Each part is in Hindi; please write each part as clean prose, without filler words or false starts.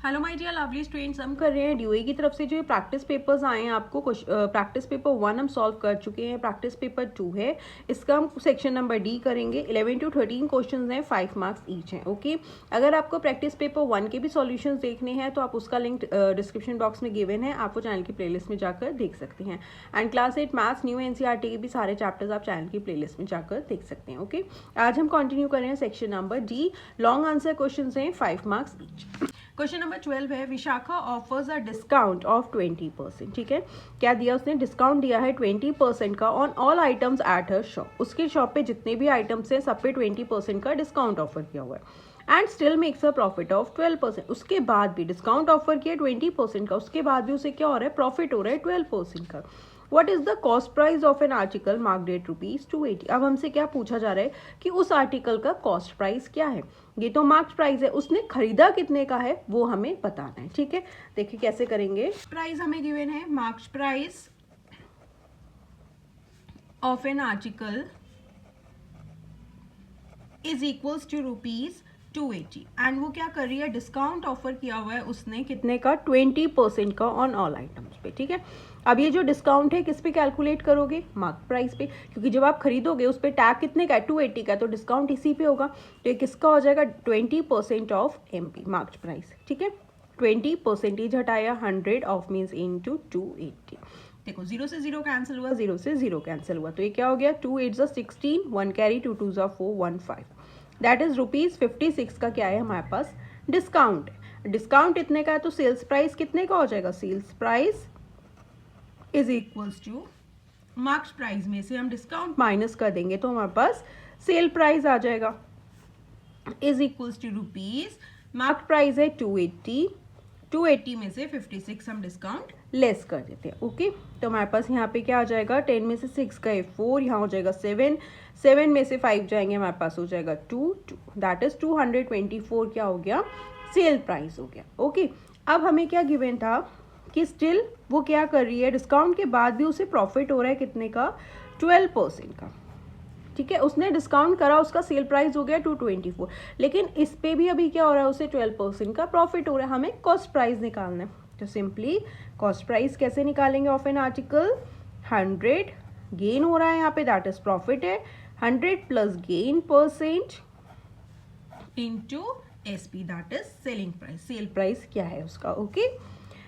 Hello my dear lovely students, हम कर रहे हैं ड्यूए की तरफ से जो प्रैक्टिस पेपर्स आए हैं आपको। प्रैक्टिस पेपर 1 हम सॉल्व कर चुके हैं। प्रैक्टिस पेपर 2 है, इसका हम सेक्शन नंबर डी करेंगे। 11 to 13 क्वेश्चंस हैं, 5 मार्क्स ईच हैं। ओके, अगर आपको प्रैक्टिस पेपर 1 के भी सॉल्यूशंस देखने हैं तो आप उसका लिंक डिस्क्रिप्शन बॉक्स में गिवन है, आप वो चैनल की प्लेलिस्ट में जाकर देख सकते हैं। And class 8 maths new NCERT के भी सारे चैप्टर्स आप चैनल की प्लेलिस्ट में जाकर देख सकते हैं। ओके, आज हम कंटिन्यू कर रहे हैं section number D. Long answer questions हैं, 5 मार्क्स ईच। क्वेश्चन नंबर 12 है, Vishakha offers a discount of 20%। ठीक है, क्या दिया उसने? डिस्काउंट दिया है 20% का on all items at her shop. उसके शॉप पे जितने भी आइटम्स हैं सब पे 20% का डिस्काउंट ऑफर किया हुआ है। And still makes a profit of 12%। उसके बाद भी डिस्काउंट ऑफर किया 20% का, उसके बाद भी उसे क्या हो रहा है? प्रॉफिट हो रहा है 12% का। What is the cost price of an article marked at ₹280? अब हमसे क्या पूछा जा रहा है कि उस आर्टिकल का कॉस्ट प्राइस क्या है। ये तो मार्क्स प्राइस है, उसने खरीदा कितने का है वो हमें बताना है। ठीक है, देखिए कैसे करेंगे। प्राइस हमें गिवन है, marks price of an article is equals to ₹280। And वो क्या कर रही है? डिस्काउंट ऑफर किया हुआ है उसने कितने का? 20% का ऑन ऑल आइटम्स पे। ठीक है, अब ये जो डिस्काउंट है किस पे कैलकुलेट करोगे? मार्क प्राइस पे, क्योंकि जब आप खरीदोगे उस पर टैग कितने का है? 280 का, तो डिस्काउंट इसी पे होगा। तो ये किसका हो जाएगा? 20% ऑफ MP मार्क प्राइस। ठीक है, 20% हटाया 100 ऑफ मीन्स इंटू 280। देखो 0 से 0 कैंसिल हुआ, 0 से 0 कैंसिल हुआ, तो ये क्या हो गया? 2 8 16, 1 कैरी, 2 2 4, 1 5। दैट इज ₹56 का क्या है हमारे पास? डिस्काउंट। डिस्काउंट इतने का है तो सेल्स प्राइस कितने का हो जाएगा? Sales price is equals to marks price में से हम डिस्काउंट माइनस कर देंगे तो हमारे पास सेल प्राइस आ जाएगा, is equals to rupees. Mark price है 280, 280 में से 56 हम डिस्काउंट लेस कर देते हैं। ओके, तो हमारे पास यहाँ पे क्या आ जाएगा? 10 में से 6 गए 4, यहाँ हो जाएगा 7, 7 में से 5 जाएंगे, हमारे पास हो जाएगा 2, दैट इज 224 क्या हो गया? सेल प्राइस हो गया। ओके, अब हमें क्या गिवन था कि स्टिल वो क्या कर रही है? डिस्काउंट के बाद भी उसे प्रॉफिट हो रहा है कितने का? 12% का। ठीक है, उसने डिस्काउंट करा, उसका सेल प्राइस हो गया 224, लेकिन इस पे भी अभी क्या हो रहा है? उसे 12% का प्रॉफिट हो रहा है। हमें कॉस्ट प्राइस निकालना है, तो सिंपली कॉस्ट प्राइस कैसे निकालेंगे ऑफ एन आर्टिकल? 100 गेन हो रहा है यहाँ पे, दैट इज प्रॉफिट है, 100 plus gain percent into SP, that is selling price. Sale price क्या है उसका? ओके,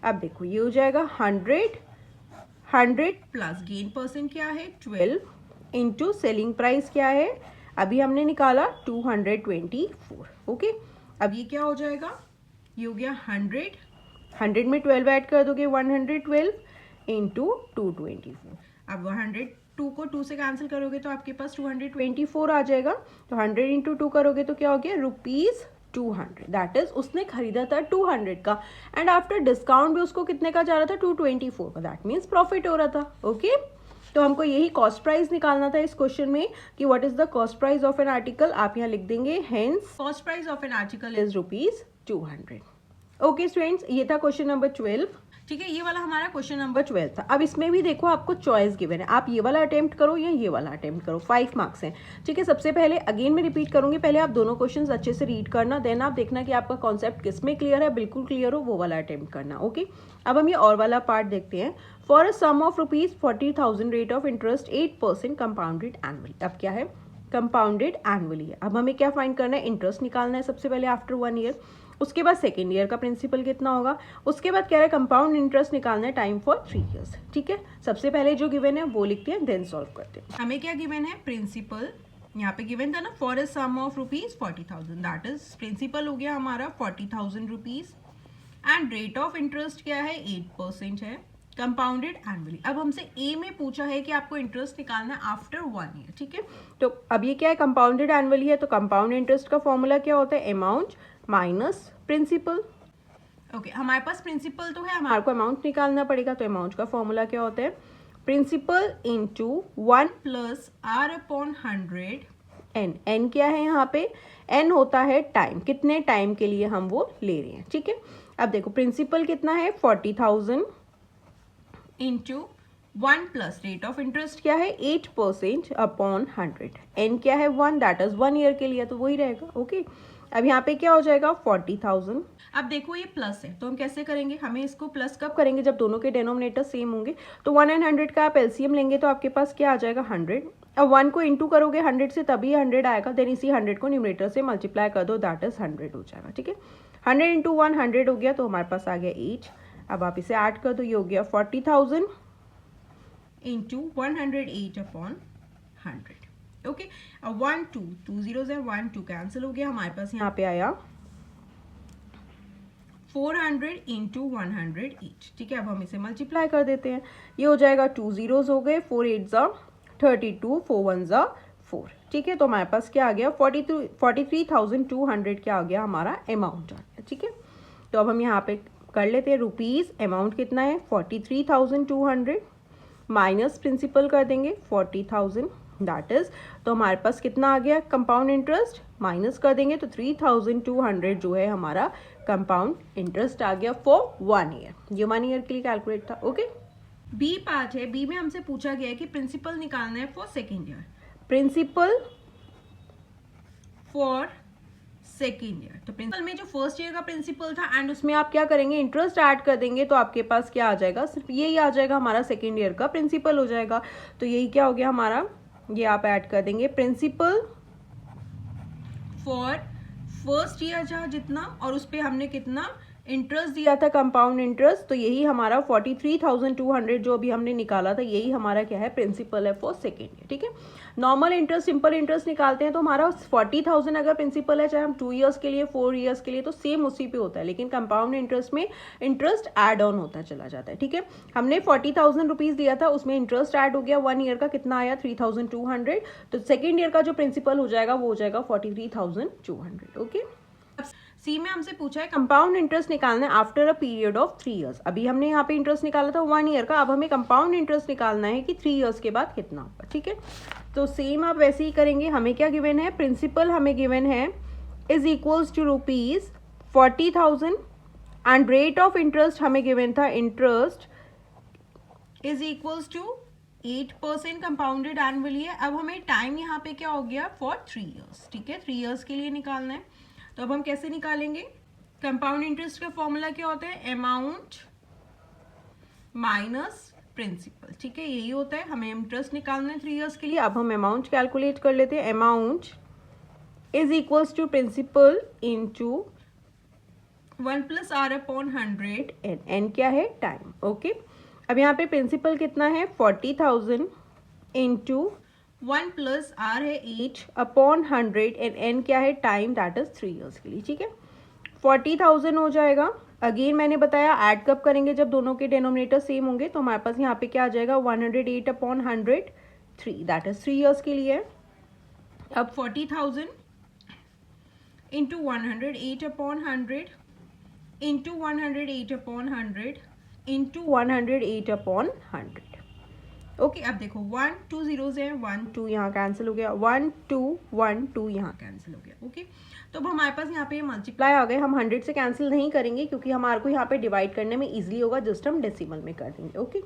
अब देखो ये हो जाएगा 100 प्लस गेन परसेंट क्या है? 12 इंटू सेलिंग प्राइस क्या है? अभी हमने निकाला 224। ओके, अब ये क्या हो जाएगा? ये हो गया 100 में 12 ऐड कर दोगे 112 इंटू 224। अब 102 को 2 से कैंसिल करोगे तो आपके पास 224 आ जाएगा। तो 100 इंटू 2 करोगे तो क्या हो गया? ₹200। दैट इज उसने खरीदा था 200 का, एंड आफ्टर डिस्काउंट भी उसको कितने का जा रहा था? 224 का। दैट मीन्स प्रॉफिट हो रहा था। ओके, तो हमको यही कॉस्ट प्राइस निकालना था इस क्वेश्चन में कि what is the cost price of an article. आप यहाँ लिख देंगे hence cost price of an article is ₹200। Okay students, ये था क्वेश्चन नंबर 12। ठीक है, ये वाला हमारा क्वेश्चन नंबर 12 था। अब इसमें भी देखो आपको चॉइस गिवन है, आप ये वाला अटेम्प्ट करो या ये वाला अटेम्प्ट करो, 5 मार्क्स हैं। ठीक है, सबसे पहले अगेन मैं रिपीट करूंगी, पहले आप दोनों क्वेश्चंस अच्छे से रीड करना, देन आप देखना कि आपका कॉन्सेप्ट किस में क्लियर है, बिल्कुल क्लियर हो वो वाला अटेम्प्ट करना। ओके, अब हम ये और वाला पार्ट देखते हैं। For a sum of ₹40,000 rate of interest 8% compounded annually. अब क्या है? कंपाउंडेड एनुअली है। अब हमें क्या फाइंड करना है? इंटरेस्ट निकालना है सबसे पहले आफ्टर 1 ईयर। उसके बाद सेकेंड ईयर का प्रिंसिपल कितना होगा, उसके बाद कह रहा है कंपाउंड इंटरेस्ट निकालना है टाइम फॉर 3 ईयर्स। ठीक है, सबसे पहले जो गिवन है वो लिखते हैं, देन सॉल्व करते हैं। हमें क्या गिवन है? प्रिंसिपल यहाँ पे गिवन था ना, for a sum of ₹40,000, that is principal हो गया हमारा ₹40,000 एंड रेट ऑफ इंटरेस्ट क्या है? 8% है, कंपाउंडेड एनुअली। अब हमसे ए में पूछा है कि आपको इंटरेस्ट निकालना है आफ्टर 1 ईयर। ठीक है, तो अब ये क्या है? कंपाउंडेड एनुअली है, तो कंपाउंड इंटरेस्ट का फॉर्मूला क्या होता है? Amount minus principal. ओके, हमारे पास प्रिंसिपल तो है, हमारे को अमाउंट निकालना पड़ेगा, तो अमाउंट का फॉर्मूला क्या होता है? Principal into 1 plus R upon 100 N। N क्या है यहाँ पे? N होता है टाइम, कितने टाइम के लिए हम वो ले रहे हैं। ठीक है, अब देखो प्रिंसिपल कितना है? 40,000 into 1 plus rate of interest क्या है? 8% अपॉन 100। N क्या है? 1, दैट इज 1 ईयर के लिए, तो वही रहेगा। ओके, अब यहाँ पे क्या हो जाएगा 40,000। अब देखो ये प्लस है तो हम कैसे करेंगे, हमें इसको प्लस कब करेंगे, जब दोनों के डिनोमिनेटर सेम होंगे। तो 1 एंड 100 का आप एलसीएम लेंगे तो आपके पास क्या आ जाएगा 100। अब 1 को इंटू करोगे 100 से तभी 100 आएगा, देन इसी 100 को न्यूमरेटर से मल्टीप्लाई कर दो, दैट इज 100 हो जाएगा। ठीक है, 100 इंटू 1 100 हो गया, तो हमारे पास आ गया 8। अब आप इसे ऐड कर दो, ये हो गया 40,000 इंटू 108 अपॉन 100। ओके, अब 1 2 2 जीरोस है, 1 2 कैंसिल हो गया, हमारे पास यहाँ पे आया 400 इंटू 108। ठीक है, अब हम इसे मल्टीप्लाई कर देते हैं, ये हो जाएगा 2 जीरोस हो गए, 4 8 ज़ा 32, 4 1 ज़ा 4। ठीक है, तो हमारे पास क्या आ गया 43,200 क्या आ गया हमारा अमाउंट आ गया। ठीक है, तो अब हम यहाँ पे कर लेते हैं रुपीज़, अमाउंट कितना है 43,200 माइनस प्रिंसिपल कर देंगे 40,000, दैट इज, तो हमारे पास कितना आ गया कंपाउंड इंटरेस्ट, माइनस कर देंगे तो 3,200 जो है हमारा कंपाउंड इंटरेस्ट आ गया फॉर 1 ईयर। ये 1 ईयर के लिए कैलकुलेट था। ओके, बी पार्ट है, बी में हमसे पूछा गया है कि प्रिंसिपल निकालना है for second year, principal for second year. तो प्रिंसिपल में जो फर्स्ट ईयर का प्रिंसिपल था एंड उसमें आप क्या करेंगे इंटरेस्ट ऐड कर देंगे, तो आपके पास क्या आ जाएगा, सिर्फ यही आ जाएगा हमारा सेकेंड ईयर का प्रिंसिपल हो जाएगा। तो यही क्या हो गया हमारा, ये आप ऐड कर देंगे प्रिंसिपल फॉर फर्स्ट ईयर जहाँ जितना, और उस पर हमने कितना इंटरेस्ट दिया था कंपाउंड इंटरेस्ट, तो यही हमारा 43,200 जो अभी हमने निकाला था, यही हमारा क्या है प्रिंसिपल है फॉर सेकेंड ईयर। ठीक है, नॉर्मल इंटरेस्ट सिंपल इंटरेस्ट निकालते हैं तो हमारा 40,000 अगर प्रिंसिपल है, चाहे हम 2 ईयर्स के लिए 4 ईयर्स के लिए, तो सेम उसी पे होता है, लेकिन कंपाउंड इंटरेस्ट में इंटरेस्ट ऐड ऑन होता चला जाता है। ठीक है, हमने 40,000 रुपीज़ दिया था, उसमें इंटरेस्ट ऐड हो गया, 1 ईयर का कितना आया 3,200, तो सेकेंड ईयर का जो प्रिंसिपल हो जाएगा वो हो जाएगा 43,200। ओके, सी में हमसे पूछा है कंपाउंड इंटरेस्ट निकालना है after a period of 3 years. अभी हमने यहाँ पे इंटरेस्ट निकाला था 1 ईयर का, अब हमें कंपाउंड इंटरेस्ट निकालना है कि 3 ईयर्स के बाद कितना होगा। ठीक है, तो सेम आप वैसे ही करेंगे, हमें क्या गिवन है, प्रिंसिपल हमें गिवन है is equals to rupees 40,000 and rate of interest हमें गिवन था interest is equals to 8% compounded annually है। अब हमें टाइम यहाँ पे क्या हो गया फॉर 3 ईयर्स। ठीक है, 3 ईयर्स के लिए निकालना है, तो अब हम कैसे निकालेंगे, कंपाउंड इंटरेस्ट का फॉर्मूला क्या होता है, अमाउंट माइनस प्रिंसिपल। ठीक है, यही होता है, हमें इंटरेस्ट निकालना है 3 ईयर्स के लिए। अब हम अमाउंट कैलकुलेट कर लेते हैं, amount is equals to principal into 1 plus R upon 100 N, N क्या है टाइम। ओके, अब यहाँ पे प्रिंसिपल कितना है 40,000 इंटू 1 प्लस आर है 8 अपॉन 100 एंड एन क्या है टाइम, दैट इज 3 ईयर्स के लिए। ठीक है, 40,000 हो जाएगा। अगेन मैंने बताया ऐड कब करेंगे, जब दोनों के डिनोमिनेटर सेम होंगे, तो हमारे पास यहाँ पे क्या आ जाएगा 108 अपॉन 103, दैट इज 3 ईयर्स के लिए। अब 40,000 into 108 upon 100 into 108 upon 100 into 108 upon 100। Okay, अब देखो 1 2 जीरोस हैं, 1 2 यहाँ कैंसिल हो गया, 1 2 1 2 यहाँ कैंसिल हो गया। ओके, तो अब हमारे पास यहाँ पे मल्टीप्लाई आ गए, हम 100 से कैंसिल नहीं करेंगे क्योंकि हमारे को यहाँ पे डिवाइड करने में इजीली होगा, जस्ट हम डेसिमल में कर देंगे। ओके,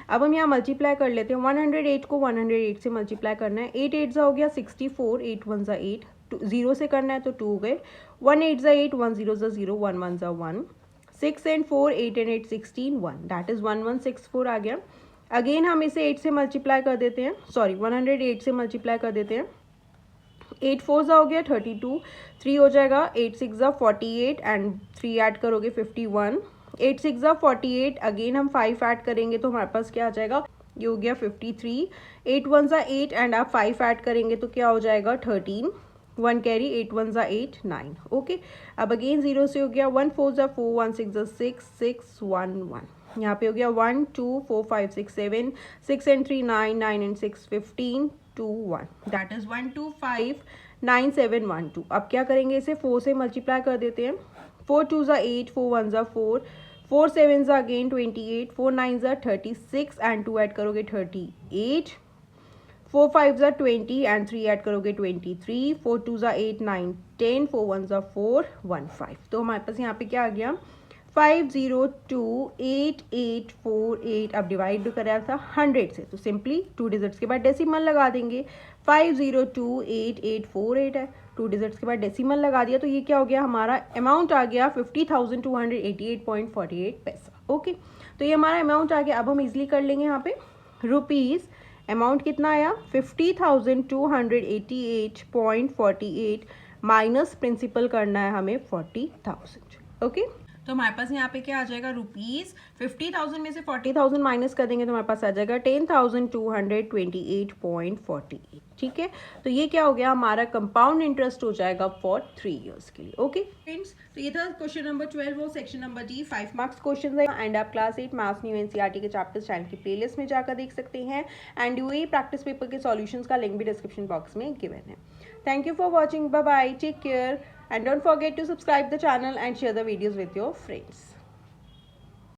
अब हम यहाँ मल्टीप्लाई कर लेते हैं, 108 को 108 से मल्टीप्लाई करना है, 8 8 हो गया 64, 8 1 8, 0 से करना है तो 2 गए, 1 8 8, 1 0 0, 1 1 1, 6 and 4, 8 and 8 16, 1, दैट इज 1164 आ गया। अगेन हम इसे 8 से मल्टीप्लाई कर देते हैं, सॉरी 108 से मल्टीप्लाई कर देते हैं, 8 4 हो गया 32, 3 हो जाएगा 8 6 48 एंड 3 ऐड करोगे 51, 8 6 48, अगेन हम 5 ऐड करेंगे तो हमारे पास क्या आ जाएगा, ये हो गया 53, 8 1 8 एंड आप 5 ऐड करेंगे तो क्या हो जाएगा 13, 1 कैरी 8 1 8 9। ओके, अब अगेन 0 से हो गया 1 4 4, 1 6 6 6 1 1, यहाँ पे हो गया 1 2 4 5 6 7, 6 and 3 9, 9 and 6 15, 2 1, दैट इज 1 2 5 9 7 1 2। अब क्या करेंगे, इसे 4 से मल्टीप्लाई कर देते हैं, 4 2 8, 4 1 4, 4 7 अगेन 28, 4 9 36 एंड 2 ऐड करोगे 38, 4 5 20 एंड 3 ऐड करोगे 23, 4 2 8 9 10, 4 1 4 1 5। तो हमारे पास यहाँ पे क्या आ गया 5028848। अब डिवाइड करा था 100 से, तो सिंपली 2 डिजिट्स के बाद डेसिमल लगा देंगे, 5028848 है, 2 डिजिट्स के बाद डेसिमल लगा दिया, तो ये क्या हो गया, हमारा अमाउंट आ गया 50,288.48 पैसा। ओके, तो ये हमारा अमाउंट आ गया। अब हम इजीली कर लेंगे यहाँ पे रुपीज़, अमाउंट कितना आया 50,288.48 माइनस प्रिंसिपल करना है हमें 40,000। ओके, तो हमारे पास यहाँ पे क्या आ जाएगा, रुपीज़ 50,000 में से 40,000 माइनस कर देंगे तो हमारे पास आ जाएगा 10,228.48। ठीक है, तो ये क्या हो गया, हमारा कंपाउंड इंटरेस्ट हो जाएगा फॉर 3 ईयर्स के लिए। ओके फ्रेंड्स, तो ये था क्वेश्चन नंबर 12 वो section number D. 5 marks question है एंड आप क्लास 8 मैथ्स न्यू एनसीईआरटी के चैप्टर्स चैनल की प्लेलिस्ट में जाकर देख सकते हैं एंड यूएई प्रैक्टिस पेपर के सॉल्यूशंस का लिंक भी डिस्क्रिप्शन बॉक्स में गिवन है। Thank you for watching. Bye bye. Take care. And don't forget to subscribe the channel and share the videos with your friends.